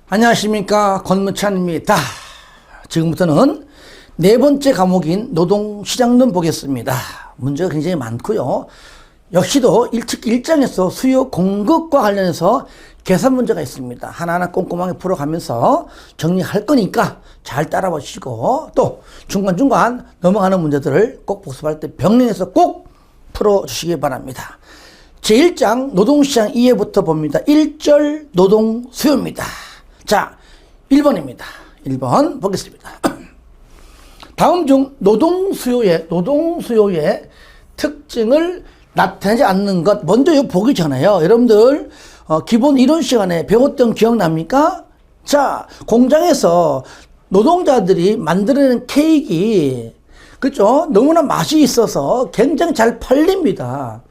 안녕하십니까, 권무찬입니다. 지금부터는 네 번째 과목인 노동시장론 보겠습니다. 문제가 굉장히 많고요. 역시도 특히 1장에서 수요 공급과 관련해서 계산 문제가 있습니다. 하나하나 꼼꼼하게 풀어가면서 정리할 거니까 잘 따라보시고, 또 중간중간 넘어가는 문제들을 꼭 복습할 때 병행해서 꼭 풀어주시기 바랍니다. 제1장 노동시장 이해부터 봅니다. 1절 노동 수요입니다. 자, 1번입니다. 1번 보겠습니다. 다음 중 노동 수요의 특징을 나타내지 않는 것, 먼저 이거 보기 전에요. 여러분들 기본 이론 시간에 배웠던 기억납니까? 자, 공장에서 노동자들이 만들어낸 케이크, 그죠? 너무나 맛이 있어서 굉장히 잘 팔립니다.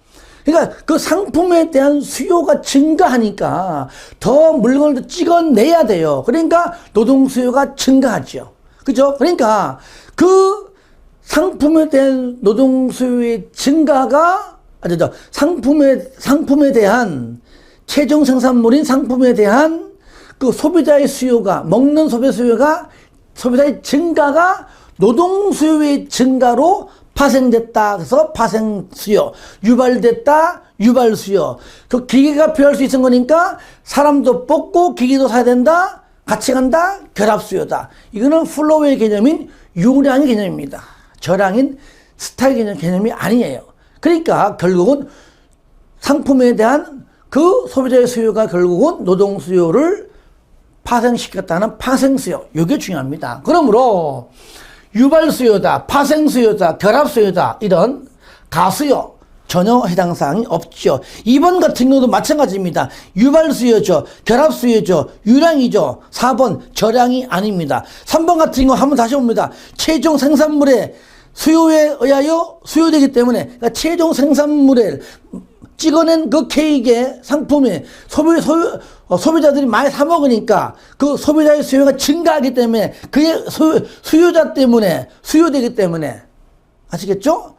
그러니까 그 상품에 대한 수요가 증가하니까 더 물건을 찍어내야 돼요. 그러니까 노동 수요가 증가하죠. 그죠? 그러니까 그 상품에 대한 노동 수요의 증가가, 상품에 대한 최종 생산물인 상품에 대한 그 소비자의 수요가, 먹는 소비자의 증가가 노동 수요의 증가로 파생됐다. 그래서 파생 수요, 유발됐다. 유발 수요. 그 기계가 필요할 수 있는 거니까 사람도 뽑고 기계도 사야 된다. 같이 간다. 결합 수요다. 이거는 플로우의 개념인 유량의 개념입니다. 저량인 스타일 개념이 아니에요. 그러니까 결국은 상품에 대한 그 소비자의 수요가 결국은 노동 수요를 파생시켰다는 파생 수요. 이게 중요합니다. 그러므로 유발 수요다, 파생 수요다, 결합 수요다, 이런 가수요 전혀 해당 사항이 없죠. 2번 같은 경우도 마찬가지입니다. 유발 수요죠, 결합 수요죠, 유량이죠. 4번 저량이 아닙니다. 3번 같은 경우 한번 다시 봅니다. 최종 생산물의 수요에 의하여 수요되기 때문에, 그러니까 최종 생산물에 찍어낸 그 케이크의 상품이 소비자들이 많이 사 먹으니까 그 소비자의 수요가 증가하기 때문에 그의 수요자 때문에 수요되기 때문에, 아시겠죠?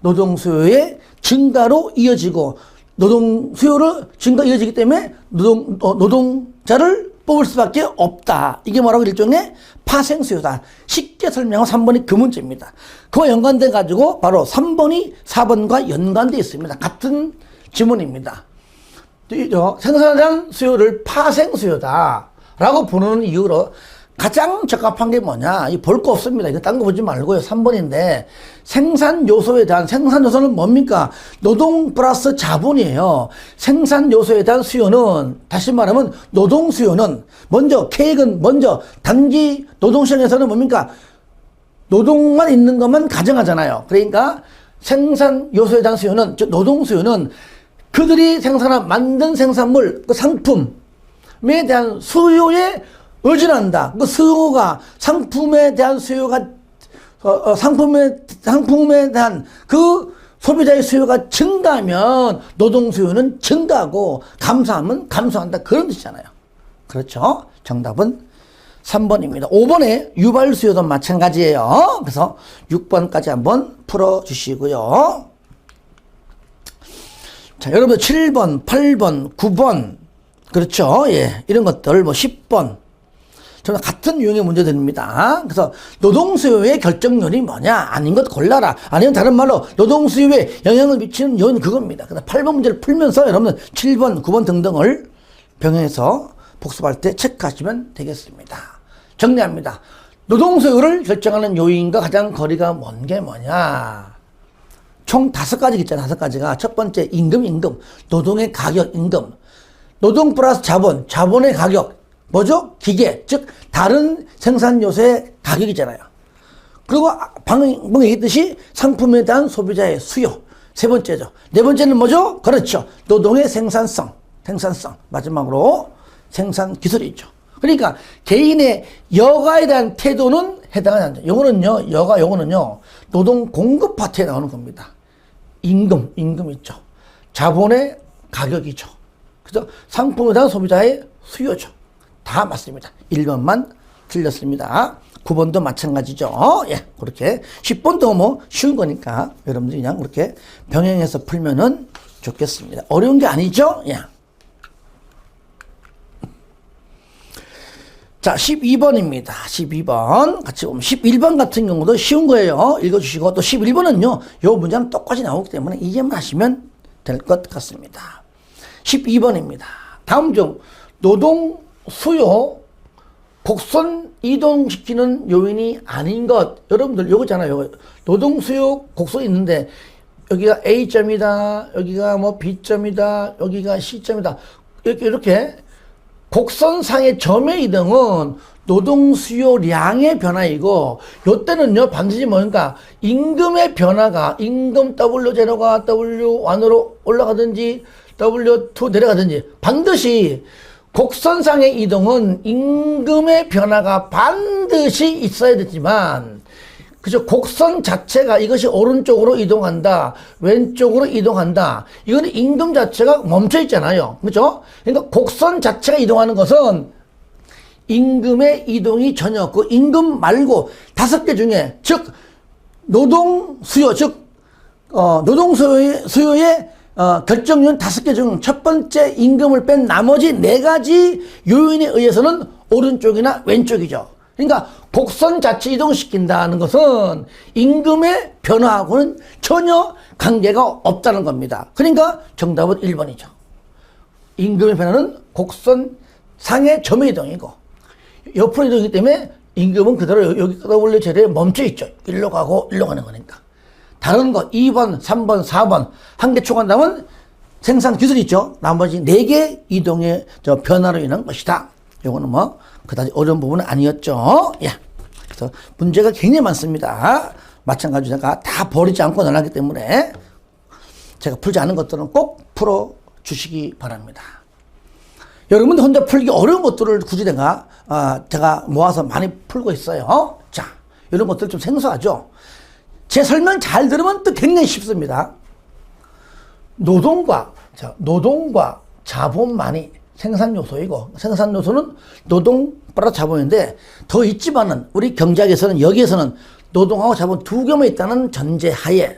노동 수요의 증가로 이어지고 노동 수요를 증가 이어지기 때문에 노동자를 뽑을 수밖에 없다. 이게 뭐라고? 일종의 파생 수요다. 쉽게 설명한 3번이 그 문제입니다. 그와 연관돼 가지고 바로 3번이 4번과 연관되어 있습니다. 같은 지문입니다. 생산에 대한 수요를 파생 수요다 라고 부르는 이유로 가장 적합한 게 뭐냐? 볼 거 없습니다. 이거 딴 거 보지 말고요. 3번인데, 생산 요소에 대한, 생산 요소는 뭡니까? 노동 플러스 자본이에요. 생산 요소에 대한 수요는, 다시 말하면 노동 수요는, 먼저 케이크는 먼저 단기 노동시장에서는 뭡니까? 노동만 있는 것만 가정하잖아요. 그러니까 생산 요소에 대한 수요는, 즉 노동 수요는 그들이 만든 생산물, 그 상품에 대한 수요에 의존한다. 그 수요가, 상품에 대한 수요가, 상품에 대한 그 소비자의 수요가 증가하면 노동 수요는 증가하고 감소하면 감소한다. 그런 뜻이잖아요. 그렇죠? 정답은 3번입니다. 5번에 유발 수요도 마찬가지예요. 그래서 6번까지 한번 풀어주시고요. 자, 여러분들 7번, 8번, 9번, 그렇죠? 예. 이런 것들, 10번. 저는 같은 유형의 문제들입니다. 그래서 노동수요의 결정률이 뭐냐? 아닌 것 골라라. 아니면 다른 말로 노동수요에 영향을 미치는 요인 그겁니다. 그래서 8번 문제를 풀면서 여러분들 7번, 9번 등등을 병행해서 복습할 때 체크하시면 되겠습니다. 정리합니다. 노동수요를 결정하는 요인과 가장 거리가 먼 게 뭐냐? 총 5가지 있잖아요. 5가지가. 첫 번째, 임금. 노동의 가격, 임금. 노동 플러스 자본, 자본의 가격. 뭐죠? 기계, 즉 다른 생산 요소의 가격이잖아요. 그리고 방금 얘기했듯이 상품에 대한 소비자의 수요. 세 번째죠. 네 번째는 뭐죠? 그렇죠. 노동의 생산성. 마지막으로 생산 기술이죠. 그러니까 개인의 여가에 대한 태도는 해당하지 않죠. 요거는요, 노동 공급 파트에 나오는 겁니다. 임금 있죠. 자본의 가격이죠. 그래서 상품에 대한 소비자의 수요죠. 다 맞습니다. 1번만 틀렸습니다. 9번도 마찬가지죠. 예, 그렇게. 10번도 쉬운 거니까 여러분들 그냥 그렇게 병행해서 풀면은 좋겠습니다. 어려운 게 아니죠? 예. 자, 12번입니다. 12번. 같이 보면 11번 같은 경우도 쉬운 거예요. 읽어주시고 또 11번은요. 요 문제는 똑같이 나오기 때문에 이해만 하시면 될 것 같습니다. 12번입니다. 다음 중 노동 수요 곡선 이동시키는 요인이 아닌 것. 여러분들 요거잖아요. 노동 수요 곡선이 있는데 여기가 A점이다. 여기가 뭐 B점이다. 여기가 C점이다. 이렇게 곡선상의 점의 이동은 노동 수요량의 변화이고 요때는요 반드시 뭐니까 임금의 변화가 임금 W0가 W1으로 올라가든지 W2 내려가든지 반드시 곡선상의 이동은 임금의 변화가 반드시 있어야 되지만 그죠? 곡선 자체가 이것이 오른쪽으로 이동한다, 왼쪽으로 이동한다. 이거는 임금 자체가 멈춰 있잖아요. 그죠? 그러니까 곡선 자체가 이동하는 것은 임금의 이동이 전혀 없고 임금 말고 5개 중에 즉 노동 수요, 즉 노동 수요의 결정요인 5개 중 첫 번째 임금을 뺀 나머지 4가지 요인에 의해서는 오른쪽이나 왼쪽이죠. 그러니까 곡선 자체 이동시킨다는 것은 임금의 변화하고는 전혀 관계가 없다는 겁니다. 그러니까 정답은 1번이죠. 임금의 변화는 곡선 상의 점의 이동이고 옆으로 이동이기 때문에 임금은 그대로 여기 W 자리에 멈춰 있죠. 일로 가고 일로 가는 거니까. 다른 거 2번, 3번, 4번 한 개 초과한다면 생산 기술이 있죠. 나머지 4개 이동의 변화로 인한 것이다. 요거는 뭐 그다지 어려운 부분은 아니었죠. 예. 그래서 문제가 굉장히 많습니다. 마찬가지로 제가 다 버리지 않고 나가기 때문에 제가 풀지 않은 것들은 꼭 풀어 주시기 바랍니다. 여러분들 혼자 풀기 어려운 것들을 굳이 제가 모아서 많이 풀고 있어요. 자, 이런 것들 좀 생소하죠. 제 설명 잘 들으면 또 굉장히 쉽습니다. 노동과 자본만이 생산 요소이고 생산 요소는 노동 플러스 자본인데 더 있지만은 우리 경제학에서는 여기에서는 노동하고 자본 2개만 있다는 전제하에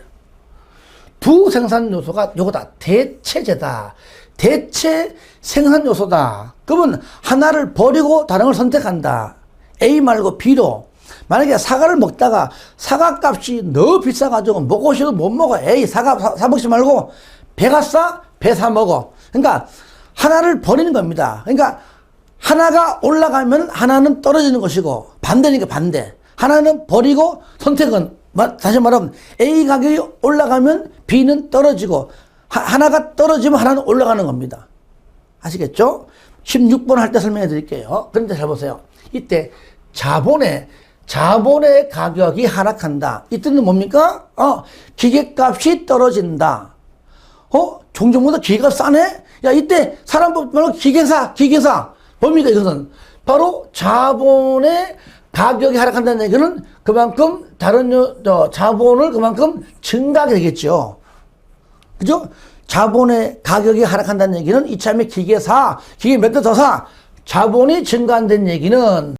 두 생산 요소가 요거다. 대체제다. 대체 생산 요소다. 그러면 하나를 버리고 다른 걸 선택한다. A 말고 B로. 만약에 사과를 먹다가 사과 값이 너무 비싸가지고 먹고 싶어도 못 먹어. 에이, 사과 사 먹지 말고 배가 싸? 배 사 먹어. 그러니까 하나를 버리는 겁니다. 그러니까 하나가 올라가면 하나는 떨어지는 것이고 반대니까 반대. 하나는 버리고 선택은 다시 말하면 A 가격이 올라가면 B는 떨어지고 하나가 떨어지면 하나는 올라가는 겁니다. 아시겠죠? 16번 할 때 설명해 드릴게요. 그런데 잘 보세요. 이때 자본의 가격이 하락한다. 이때는 뭡니까? 기계값이 떨어진다. 종종보다 기계가 싸네? 야, 이때 사람 말고 기계사. 뭡니까, 이것은? 바로 자본의 가격이 하락한다는 얘기는 그만큼 자본을 그만큼 증가하게 되겠죠. 그죠? 자본의 가격이 하락한다는 얘기는 이참에 기계 몇 대 더 사. 자본이 증가한다는 얘기는